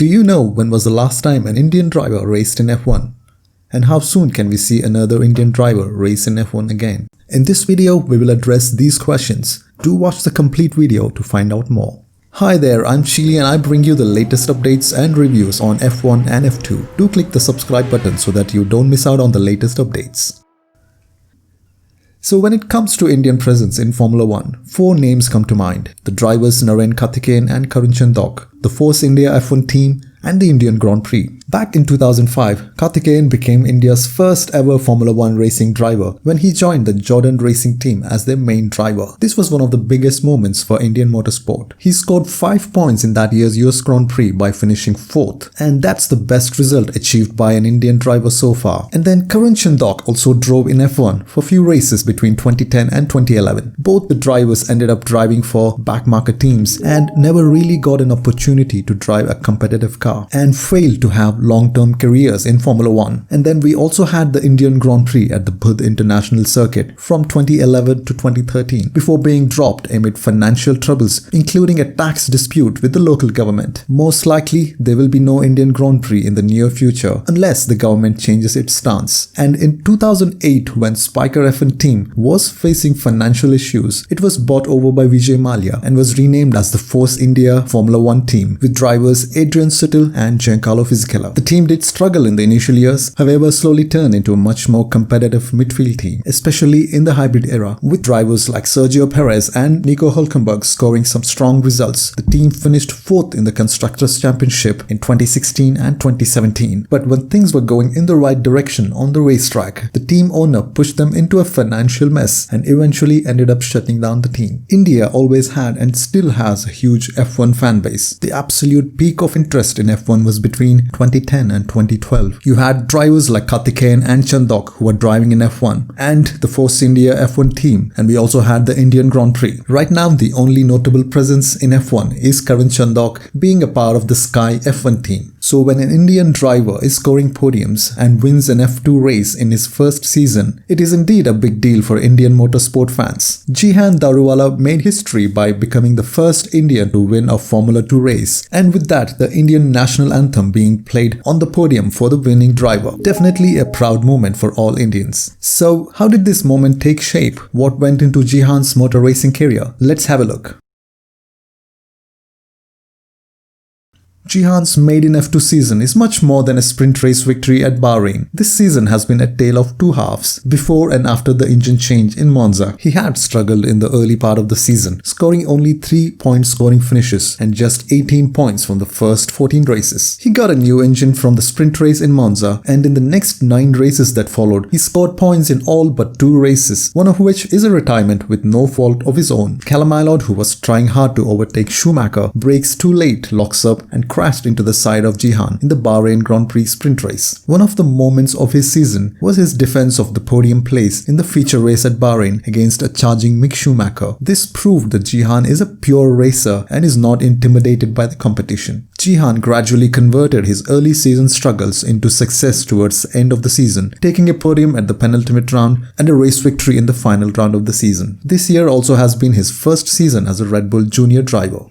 Do you know when was the last time an Indian driver raced in F1? And how soon can we see another Indian driver race in F1 again? In this video, we will address these questions. Do watch the complete video to find out more. Hi there, I'm Shili and I bring you the latest updates and reviews on F1 and F2. Do click the subscribe button so that you don't miss out on the latest updates. So when it comes to Indian presence in Formula 1, 4 names come to mind. The drivers Narian, Karthikeyan and Karun Chandok, the Force India F1 team and the Indian Grand Prix. Back in 2005, Karthikeyan became India's first ever Formula 1 racing driver when he joined the Jordan racing team as their main driver. This was one of the biggest moments for Indian motorsport. He scored 5 points in that year's US Grand Prix by finishing 4th, and that's the best result achieved by an Indian driver so far. And then Karun Chandok also drove in F1 for few races between 2010 and 2011. Both the drivers ended up driving for backmarker teams and never really got an opportunity to drive a competitive car and failed to have long-term careers in Formula 1. And then we also had the Indian Grand Prix at the Budh International Circuit from 2011 to 2013 before being dropped amid financial troubles, including a tax dispute with the local government. Most likely, there will be no Indian Grand Prix in the near future unless the government changes its stance. And in 2008, when Spiker F1 team was facing financial issues, it was bought over by Vijay Mallya and was renamed as the Force India Formula 1 team with drivers Adrian Sutil and Giancarlo Fisichella. The team did struggle in the initial years, however slowly turned into a much more competitive midfield team, especially in the hybrid era, with drivers like Sergio Perez and Nico Hülkenberg scoring some strong results. The team finished 4th in the Constructors' Championship in 2016 and 2017, but when things were going in the right direction on the racetrack, the team owner pushed them into a financial mess and eventually ended up shutting down the team. India always had and still has a huge F1 fan base. The absolute peak of interest in F1 was between 2010 and 2012. You had drivers like Karthikeyan and Chandok who were driving in F1 and the Force India F1 team, and we also had the Indian Grand Prix. Right now, the only notable presence in F1 is Karun Chandok being a part of the Sky F1 team. So when an Indian driver is scoring podiums and wins an F2 race in his first season, it is indeed a big deal for Indian motorsport fans. Jehan Daruvala made history by becoming the first Indian to win a Formula 2 race, and with that, the Indian national anthem being played on the podium for the winning driver. Definitely a proud moment for all Indians. So how did this moment take shape? What went into Jehan's motor racing career? Let's have a look. Jehan's maiden F2 season is much more than a sprint race victory at Bahrain. This season has been a tale of two halves. Before and after the engine change in Monza, he had struggled in the early part of the season, scoring only 3-point scoring finishes and just 18 points from the first 14 races. He got a new engine from the sprint race in Monza, and in the next 9 races that followed, he scored points in all but 2 races, one of which is a retirement with no fault of his own. Callum Ilott, who was trying hard to overtake Schumacher, brakes too late, locks up and crashed into the side of Jehan in the Bahrain Grand Prix sprint race. One of the moments of his season was his defense of the podium place in the feature race at Bahrain against a charging Mick Schumacher. This proved that Jehan is a pure racer and is not intimidated by the competition. Jehan gradually converted his early season struggles into success towards the end of the season, taking a podium at the penultimate round and a race victory in the final round of the season. This year also has been his first season as a Red Bull junior driver.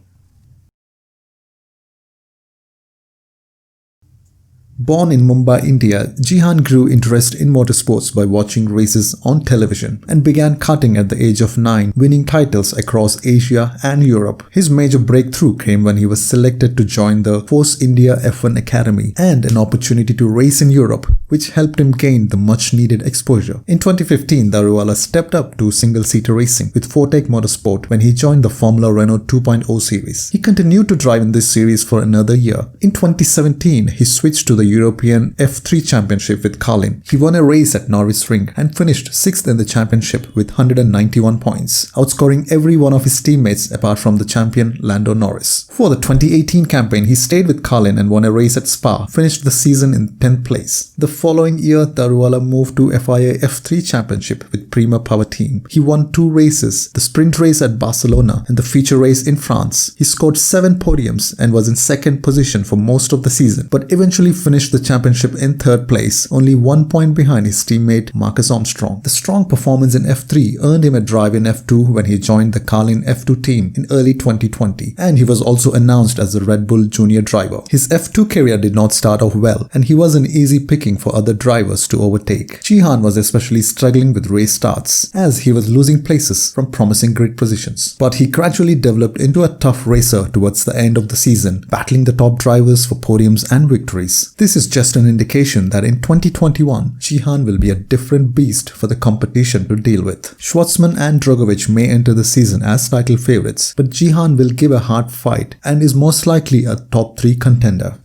Born in Mumbai, India, Jehan grew interest in motorsports by watching races on television and began karting at the age of 9, winning titles across Asia and Europe. His major breakthrough came when he was selected to join the Force India F1 Academy and an opportunity to race in Europe, which helped him gain the much-needed exposure. In 2015, Daruvala stepped up to single-seater racing with Fortec Motorsport when he joined the Formula Renault 2.0 series. He continued to drive in this series for another year. In 2017, he switched to the European F3 Championship with Karun. He won a race at Nürburgring and finished 6th in the championship with 191 points, outscoring every one of his teammates apart from the champion Lando Norris. For the 2018 campaign, he stayed with Karun and won a race at Spa, finished the season in 10th place. The following year, Daruvala moved to FIA F3 Championship with Prima Power Team. He won 2 races, the sprint race at Barcelona and the feature race in France. He scored 7 podiums and was in second position for most of the season, but eventually finished the championship in 3rd place, only 1 point behind his teammate Marcus Armstrong. The strong performance in F3 earned him a drive in F2 when he joined the Karun F2 team in early 2020, and he was also announced as the Red Bull junior driver. His F2 career did not start off well, and he was an easy picking for other drivers to overtake. Jehan was especially struggling with race starts, as he was losing places from promising grid positions. But he gradually developed into a tough racer towards the end of the season, battling the top drivers for podiums and victories. This is just an indication that in 2021, Jehan will be a different beast for the competition to deal with. Schwartzman and Drogovic may enter the season as title favorites, but Jehan will give a hard fight and is most likely a top 3 contender.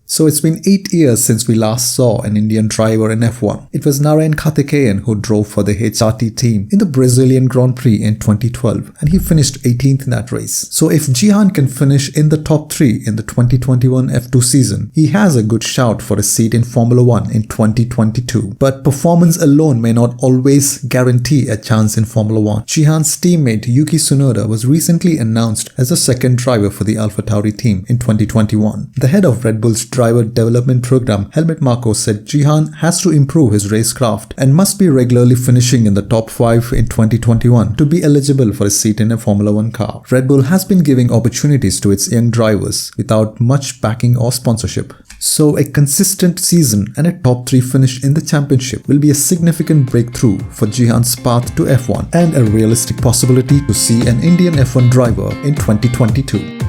So it's been 8 years since we last saw an Indian driver in F1. It was Narian Karthikeyan who drove for the HRT team in the Brazilian Grand Prix in 2012, and he finished 18th in that race. So if Jehan can finish in the top 3 in the 2021 F2 season, he has a good shout for a seat in Formula 1 in 2022. But performance alone may not always guarantee a chance in Formula 1. Jehan's teammate Yuki Tsunoda was recently announced as a second driver for the AlphaTauri team in 2021. The head of Red Bull's driver development program, Helmut Marko, said Jehan has to improve his racecraft and must be regularly finishing in the top 5 in 2021 to be eligible for a seat in a Formula 1 car. Red Bull has been giving opportunities to its young drivers without much backing or sponsorship. So a consistent season and a top 3 finish in the championship will be a significant breakthrough for Jehan's path to F1 and a realistic possibility to see an Indian F1 driver in 2022.